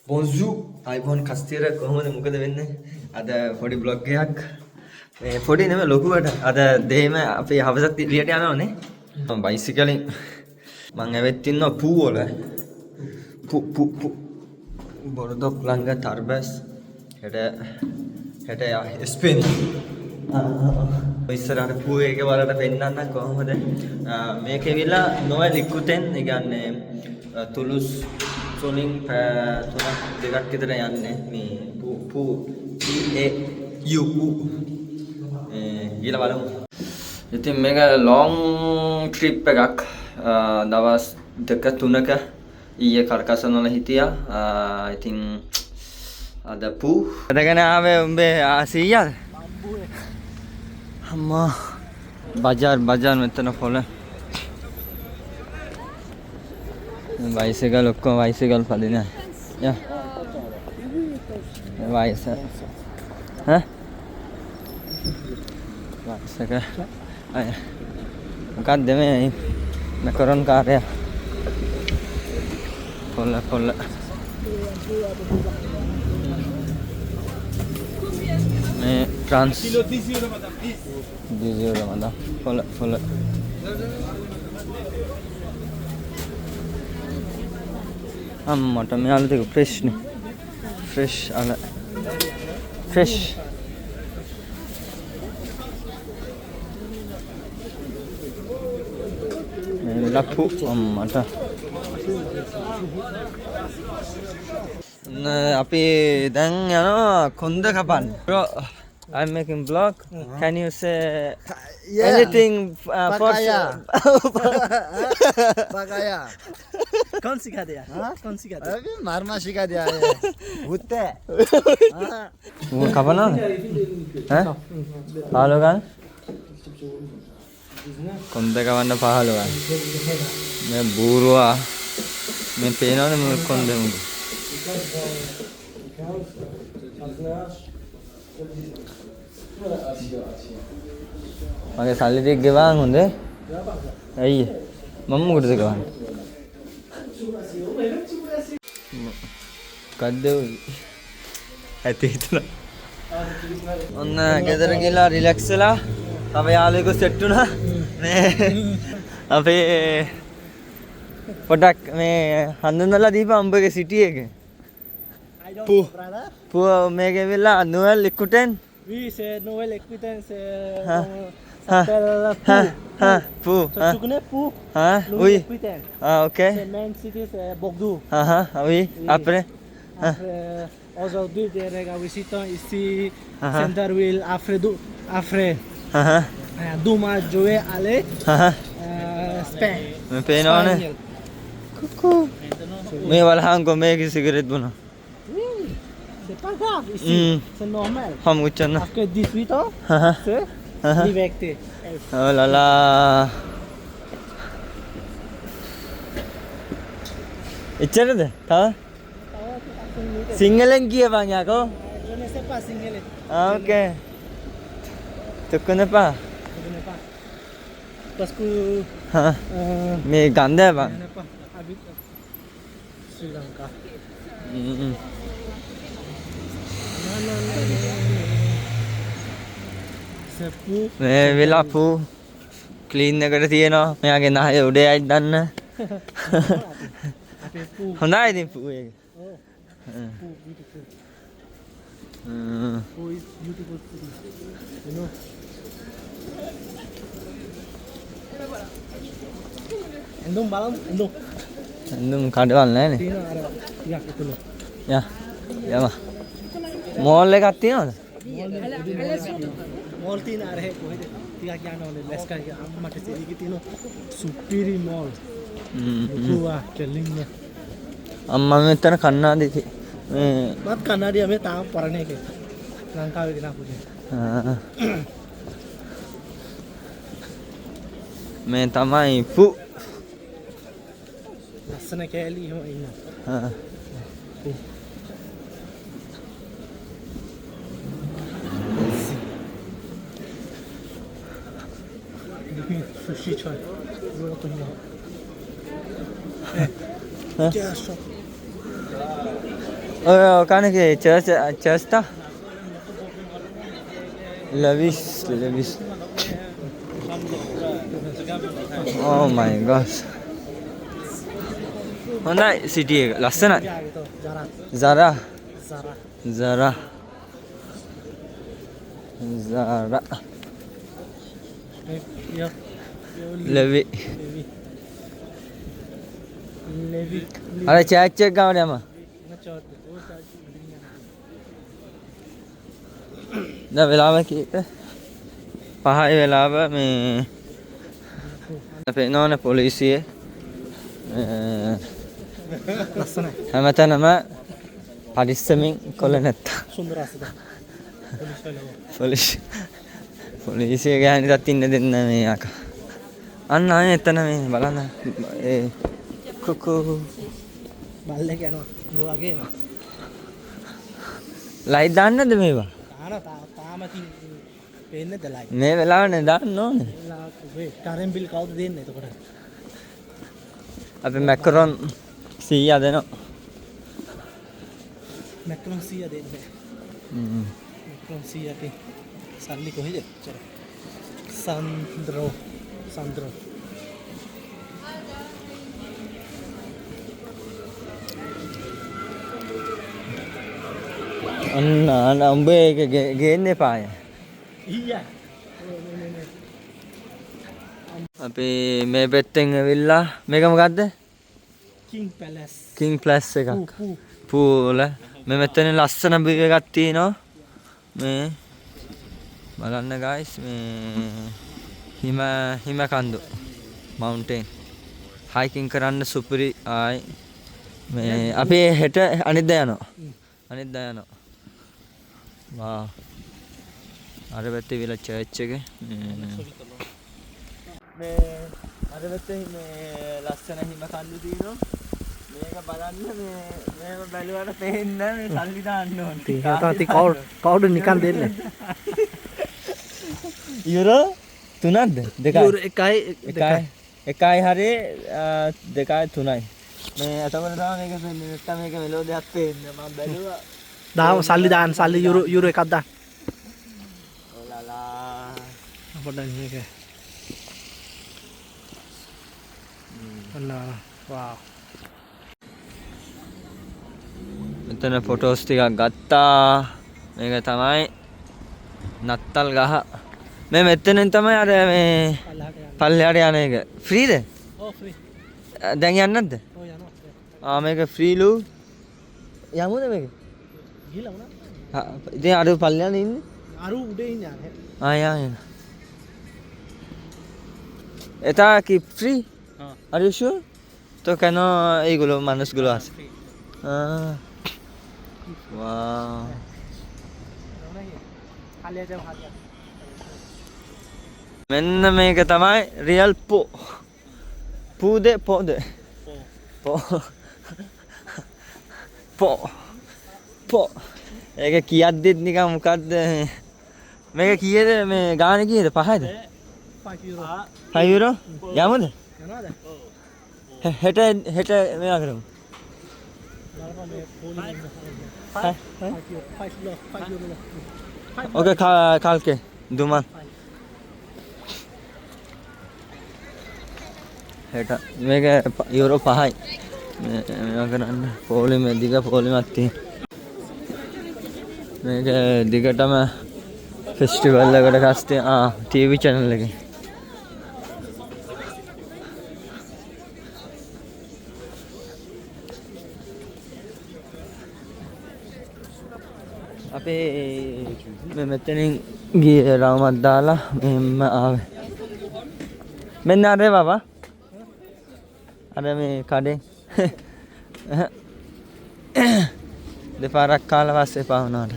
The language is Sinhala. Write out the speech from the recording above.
බොන්සු iPhone කස්තියර කොහොමද මොකද වෙන්නේ? අද පොඩි බ්ලොග් එකක් මේ පොඩි නෙමෙයි ලොකුවට අද දෙහිම අපේ හවසත් එළියට යනවනේ. මම බයිසිකලින් මං ඇවිත් ඉන්නවා පූ වල. පූ බොරදොක් ළඟ ටර්බස් හෙට ස්පින් ඉස්සරහට පූ එක වලට පෙන්නන්න කොහොමද මේක ඇවිල්ලා නොවල් ලික්විඩෙන් ඒ කියන්නේ තුලුස් සොලින් තුනක් දෙකක් විතර යන්නේ මේ පූ PAU ගිහලා බලමු. ඉතින් මේක ලොන් ට්‍රිප් එකක් දවස් දෙක තුනක ඊයේ කරකසන වල හිටියා. ඉතින් අද පූ අදගෙන ආවේ උඹේ 100ද? අම්මා බජාර් මෙතන පොළ bicycle ඔක්කොම bicycle පදින යා bicycle bicycle අය මොකක්ද මේ මැකරොන් කාර්යය පොළ මේ trans kilo 30 euro madam please 30 euro madam full අම්මට මෙයාල දෙක ෆ්‍රෙෂ් නේ ෆ්‍රෙෂ් අල ෆ්‍රෙෂ් මේ ලප්පු අම්මට අපි දැන් යනවා කොන්ද කපන්න. Bro, I'm making vlog. Can you say anything for Bagaya. कौन सिखा दिया? हाँ कौन सिखा दिया? अभी मारमा सिखा दिया है भूते वो कपना हैं पालो गान කොන්ද කවන්න 15 ගන්න මේ බූරුවා මේ පේනවනේ මේ කොන්ද මුගේ මගේ සල්ලි ටික ගෙවන්න හොඳේ ඇයි මම මොකටද ගෙවන්නේ කද්දෝ ඇති හිතලා ඔන්න ගෙදර ගිහලා රිලැක්ස් වෙලා තව යාළුවෙකු සෙට් වුණා මේ අපේ පොඩක් මේ හඳුන්වලා දීපන් උඹගේ සිටි එක පූ මේක ඇවිල්ලා නොවල් ලික්විඩෙන් Oui, c'est Noël Equitaine, c'est Pau. Tu connais Pau? Oui. Equitaine. Ah, ok. C'est main city, c'est Bordeaux. Oui. Après. Aujourd'hui, des visitants ici, Centerville, après 2 mois, je vais aller Spain. मैं पेनोने coucou मैं वाला हमको मैं की सिगरेट बना C'est pas grave ici, c'est normal. हम कुछ ना Après 18 ans, c'est liberté. oh là là ඉච්චරද තව සිංහලෙන් කියපන් යකෝ Je ne sais pas single. ඕකේ තුකනපා Je ne sais pas. Parce que මේ ගන්ධය je බං n'ai pas habité Sri Lanka. C'est pour මේ වෙලාපු ක්ලීන් එකට තියෙනවා මෙයාගේ නහය උඩයයි දන්න après pour හොඳයි ඉතින් පූ එක pour beautiful. Poo is beautiful city. You know. Endong malam, endong. එන්දුම් කඩවල් නැහනේ Tina ada. Ya, itu loh. යා යම මෝල් එකක් තියෙනවද Mall Tina ada है कोई दे. Tiga kian oleh leska ya. Amma makan sini gitu no. Superior mall. Gua kelingnya. අම්මා මෙතන කන්නාදි මේ Mat karena dia me tahu parane ke. Langkah kita punya. මේ තමයි පු Lasana kali ho ina. Sushi choy. Lo to ni. क्या शॉप කන චර්ස්තා ලවිස් oh my gosh හොඳයි සිටි එක ලස්සනයි Zara Levi අර චෑක් එක ගාවට යම දැන් වෙලාව කීයද 5යි වෙලාව මේ පේනවනේ පොලිසිය ලස්සනයි හැමතැනම පරිස්සමින් කොල්ල නැත්තා සුන්දරාසද පොලිසිය ගෑනිටත් ඉන්න දෙන්න මේ අක අන්න ආයේ එතන මේ බලන්න ඒ කුකු බල්ලෙක් යනවා වගේම ලයිට් දාන්නද මේවා තාම පේන්නේ දැලයි මේ වෙලාවනේ දාන්න ඕනේ කරෙන් බිල් කවුද දෙන්නේ එතකොට අපි මැකරොන් 100 දෙනවා මැක්‍රොන් 100 දෙන්නේ මැක්‍රොන් 100 ක සල්ලි කොහෙද සන්ද්‍රෝ අන්න උඹේ එක ගේන්න එපාය ඊයා අපි මේ පැත්තෙන් ඇවිල්ලා මේක මොකද්ද කිං පැලස් එකක් පූල මේ මෙතන ලස්සන බිව් එකක් තියෙනවා මේ බලන්න guys මේ හිම කන්දු mountain hiking කරන්න සුපිරි ආයි මේ අපි හෙට අනිද්දා යනවා වා අර පැත්තේ විල චර්ච් එක මේ අර පැත්තේ මේ ලස්සන හිම කන්දු තියෙනවා මේක බලන්න මේව බැලුවට පේන්නේ මේ සල්ලි දාන්න ඕනේ තාත්ති කවුද නිකන් දෙන්නේ යුරෝ 3ක්ද 2යි යුරෝ 1යි හරි 2යි 3යි මේ අතවල දාන මේක නැත්තම් මේක මෙලෝ දෙයක් පේන්නේ මම බැලුවා දාම සල්ලි දාන්න සල්ලි යුරෝ එකක් දාන්න ඔලාලා පොඩ්ඩක් මේක අන්න වාව් මෙතන ෆොටෝස් ටිකක් ගත්තා මේක තමයි නත්තල් ගහ මේ මෙතනෙන් තමයි අර මේ පල්ලෙහාට යන එක ෆ්‍රීද ඔව් ෆ්‍රී දැන් යන්නේ නැද්ද ඔව් යනවා මේක ෆ්‍රීලු යමුද මේක ගිහලා වුණා ඉතින් අර පල්ලෙහාට ඉන්නේ අරු උඩේ ඉන්නේ යන්න এটা কি ফ্রি আর ইউ শিওর তো কেন এইগুলো মানুষগুলো আছে ওয়াও මෙන්න මේක තමයි රියල් පෝද ඒක කියද්දිත් නිකන් මොකද්ද මේක කීයද මේ ගාන කීයද 5යිද 5 යුරෝ යමුද යනවාද හෙට මේවා කරමු ओके काल के दुमान हेटा මේක යුරෝ 5යි මේවා කරන්න පොලිමේ දිග පොලිමක් තියෙන මේක දිගටම ෆෙස්ටිවල් එකකට කස්ටේ ටීවී channel එකේ අපේ මේ මෙතනින් ගියේ රවුමක් දාලා මෙන්න ආවේ මෙන්න අරේ බබා අර මේ කඩේ දෙපාරක් කාලා පස්සේ පා වුණාට